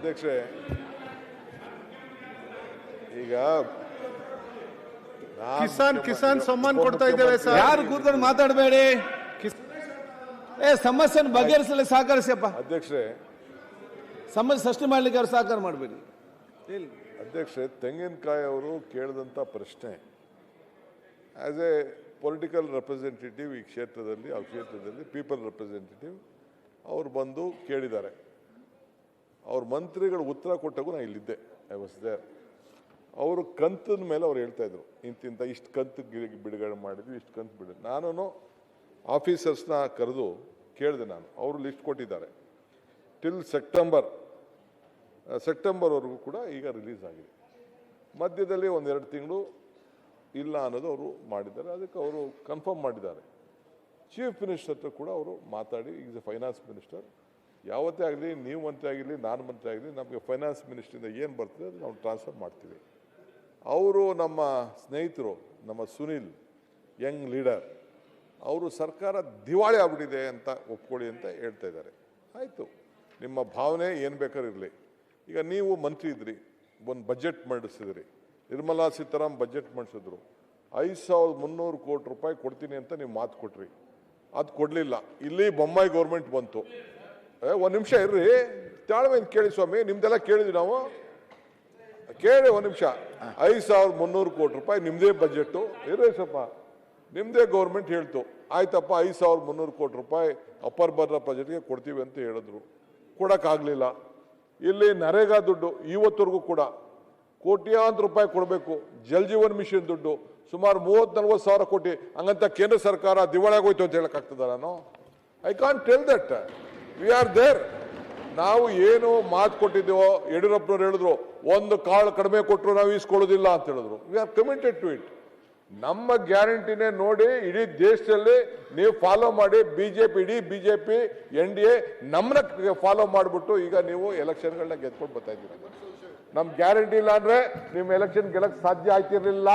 ಅಧ್ಯಕ್ಷರೇ, ಈಗ ಕಿಸಾನ್ ಸಮ್ಮಾನ್ ಕೊಡ್ತಾ ಇದ್ದೇವೆ ಸರ್. ಯಾರು ಕೂತ್ಕೊಂಡು ಮಾತಾಡಬೇಡಿ. ಸಮಸ್ಯೆ ಬಗೆಹರಿಸಲು ಸಹಕರಿಸಪ್ಪ. ಅಧ್ಯಕ್ಷರೇ, ಸಮಸ್ಯೆ ಸೃಷ್ಟಿ ಮಾಡ್ಲಿಕ್ಕೆ ಅವ್ರು ಸಹಕಾರ ಮಾಡಬೇಡಿ. ಅಧ್ಯಕ್ಷರೇ, ತೆಂಗಿನಕಾಯಿ ಅವರು ಕೇಳಿದಂಥ ಪ್ರಶ್ನೆ ಆಸ್ ಎ ಪೊಲಿಟಿಕಲ್ ರೆಪ್ರೆಸೆಂಟೇಟಿವ್ ಈ ಕ್ಷೇತ್ರದಲ್ಲಿ ಆ ಕ್ಷೇತ್ರದಲ್ಲಿ ಪೀಪಲ್ ರೆಪ್ರೆಸೆಂಟೇಟಿವ್ ಅವ್ರು ಬಂದು ಕೇಳಿದ್ದಾರೆ. ಅವ್ರ ಮಂತ್ರಿಗಳು ಉತ್ತರ ಕೊಟ್ಟಾಗೂ ನಾನು ಇಲ್ಲಿದ್ದೆ, ಐ ವಾಸ್ ದೇರ್. ಅವರು ಕಂತಿನ ಮೇಲೆ ಅವ್ರು ಹೇಳ್ತಾ ಇದ್ರು, ಇಂತಿಂತ ಇಷ್ಟು ಕಂತು ಬಿಡುಗಡೆ ಮಾಡಿದ್ವಿ, ಇಷ್ಟು ಕಂತು ಬಿಡು. ನಾನು ಆಫೀಸರ್ಸ್ನ ಕರೆದು ಕೇಳಿದೆ, ನಾನು ಅವರು ಲಿಸ್ಟ್ ಕೊಟ್ಟಿದ್ದಾರೆ. ಟಿಲ್ ಸೆಪ್ಟೆಂಬರ್ವರೆಗೂ ಕೂಡ ಈಗ ರಿಲೀಸ್ ಆಗಿದೆ. ಮಧ್ಯದಲ್ಲಿ 1-2 ತಿಂಗಳು ಇಲ್ಲ ಅನ್ನೋದು ಅವರು ಮಾಡಿದ್ದಾರೆ. ಅದಕ್ಕೆ ಅವರು ಕನ್ಫರ್ಮ್ ಮಾಡಿದ್ದಾರೆ. ಚೀಫ್ ಮಿನಿಸ್ಟರ್ ಹತ್ರ ಕೂಡ ಅವರು ಮಾತಾಡಿ, ಈಸ್ ಎ ಫೈನಾನ್ಸ್ ಮಿನಿಸ್ಟರ್, ಯಾವತ್ತೇ ಆಗಲಿ ನೀವು ಮಂತ್ರಿ ಆಗಿರಲಿ ನಾನು ಮಂತ್ರಿ ಆಗಲಿ ನಮಗೆ ಫೈನಾನ್ಸ್ ಮಿನಿಸ್ಟ್ರಿಂದ ಏನು ಬರ್ತದೆ ಅದು ನಾವು ಟ್ರಾನ್ಸ್ಫರ್ ಮಾಡ್ತೀವಿ. ಅವರು ನಮ್ಮ ಸ್ನೇಹಿತರು, ನಮ್ಮ ಸುನಿಲ್ ಯಂಗ್ ಲೀಡರ್, ಅವರು ಸರ್ಕಾರ ದಿವಾಳಿ ಆಗ್ಬಿಟ್ಟಿದೆ ಅಂತ ಒಪ್ಕೊಳ್ಳಿ ಅಂತ ಹೇಳ್ತಾ ಇದ್ದಾರೆ. ಆಯಿತು, ನಿಮ್ಮ ಭಾವನೆ ಏನು ಬೇಕಾದ್ರೂ ಇರಲಿ. ಈಗ ನೀವು ಮಂತ್ರಿ ಇದ್ರಿ, ಒಂದು ಬಜೆಟ್ ಮಂಡಿಸಿದ್ರಿ, ನಿರ್ಮಲಾ ಸೀತಾರಾಮನ್ ಬಜೆಟ್ ಮಂಡಿಸಿದ್ರು, 5300 ಕೋಟಿ ರೂಪಾಯಿ ಕೊಡ್ತೀನಿ ಅಂತ ನೀವು ಮಾತು ಕೊಟ್ರಿ, ಅದು ಕೊಡಲಿಲ್ಲ. ಇಲ್ಲಿ ಬೊಮ್ಮಾಯಿ ಗೌರ್ಮೆಂಟ್ ಬಂತು. ಒಂದು ನಿಮಿಷ ಇರ್ರಿ, ತಾಳ್ಮೆಯಿಂದ ಕೇಳಿ ಸ್ವಾಮಿ, ನಿಮ್ದೆಲ್ಲ ಕೇಳಿದ್ವಿ ನಾವು, ಕೇಳಿ ಒಂದು ನಿಮಿಷ. 5300 ಕೋಟಿ ರೂಪಾಯಿ ನಿಮ್ಮದೇ ಬಜೆಟು, ಇರ್ರಿ ಸ್ವಲ್ಪ, ನಿಮ್ಮದೇ ಗೌರ್ಮೆಂಟ್ ಹೇಳ್ತು, ಆಯ್ತಪ್ಪ 5300 ಕೋಟಿ ರೂಪಾಯಿ ಅಪ್ಪರ್ ಬರ್ನ ಬಜೆಟ್ಗೆ ಕೊಡ್ತೀವಿ ಅಂತ ಹೇಳಿದ್ರು, ಕೊಡೋಕ್ಕಾಗಲಿಲ್ಲ. ಇಲ್ಲಿ ನರೇಗಾ ದುಡ್ಡು ಇವತ್ತರೆಗೂ ಕೂಡ ಕೋಟ್ಯಾಂತರ ರೂಪಾಯಿ ಕೊಡಬೇಕು. ಜಲ್ ಜೀವನ್ ಮಿಷನ್ ದುಡ್ಡು ಸುಮಾರು 30-40 ಸಾವಿರ ಕೋಟಿ, ಹಂಗಂತ ಕೇಂದ್ರ ಸರ್ಕಾರ ದಿವಾಳಿಯಾಗೋಯ್ತು ಅಂತ ಹೇಳಕ್ಕಾಗ್ತದ? ನಾನು I can't tell that. We are there. ನಾವು ಏನು ಮಾತು ಕೊಟ್ಟಿದ್ದೇವೋ, ಯಡಿಯೂರಪ್ಪನವ್ರು ಹೇಳಿದ್ರು, ಒಂದು ಕಾಳು ಕಡಿಮೆ ಕೊಟ್ಟರು ನಾವು ಈಸ್ಕೊಳ್ಳೋದಿಲ್ಲ ಅಂತ ಹೇಳಿದ್ರು. We are committed to it. ನಮ್ಮ ಗ್ಯಾರಂಟಿನೇ ನೋಡಿ ಇಡೀ ದೇಶದಲ್ಲಿ ನೀವು ಫಾಲೋ ಮಾಡಿ. ಇಡೀ ಬಿಜೆಪಿ NDA ನಮ್ಮನ್ನ ಫಾಲೋ ಮಾಡಿಬಿಟ್ಟು ಈಗ ನೀವು ಎಲೆಕ್ಷನ್ಗಳನ್ನ ಗೆದ್ಕೊಂಡು ಬರ್ತಾ ಇದ್ದೀರ. ನಮ್ಮ ಗ್ಯಾರಂಟಿ ಇಲ್ಲ ಅಂದ್ರೆ ನಿಮ್ಮ ಎಲೆಕ್ಷನ್ ಗೆಲ್ಲಕ್ಕೆ ಸಾಧ್ಯ ಆಯ್ತಿರ್ಲಿಲ್ಲ.